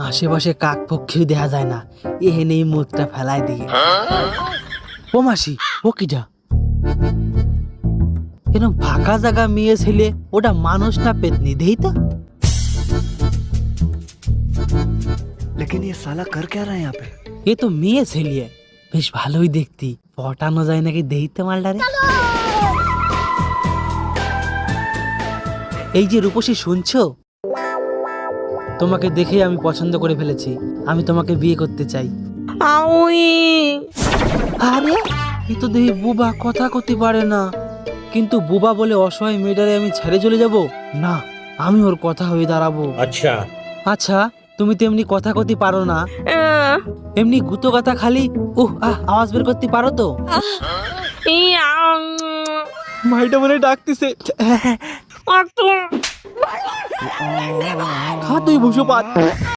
আশেপাশে কাক পক্ষীও দেখা যায় না, এহেনেই মুখটা ফেলাই দিয়ে। ও মাসি, ও কিটা? এরকম ফাঁকা জায়গা মেয়ে ছেলে, ওটা মানুষ না পেতনি, দেই তো। लेकिन ये साला कर क्या रहा है यहाँ पे? এ তো মেয়ে ছেলে, বেশ ভালোই দেখতি। পটানো যায় নাকি দেইতে মালটারে। এই যে রূপসী, শুনছো? তোমাকে দেখে আমি পছন্দ করে ফেলেছি, আমি তোমাকে বিয়ে করতে চাই। আরে এ তো দেখি বুবা, কথা করতে পারে না। কিন্তু বুবা বলে অসহায় মেয়েটারে আমি ছেড়ে চলে যাব না, আমি ওর কথা হয়ে দাঁড়াবো। अच्छा আচ্ছা, তুমি তো এমনি কথা করতে পারো না, এমনি গুতো কথা খালি আওয়াজ বের করতে পারো তো? মাইটা মনে ডাকতেছে। খা তুই ভুষো পাত।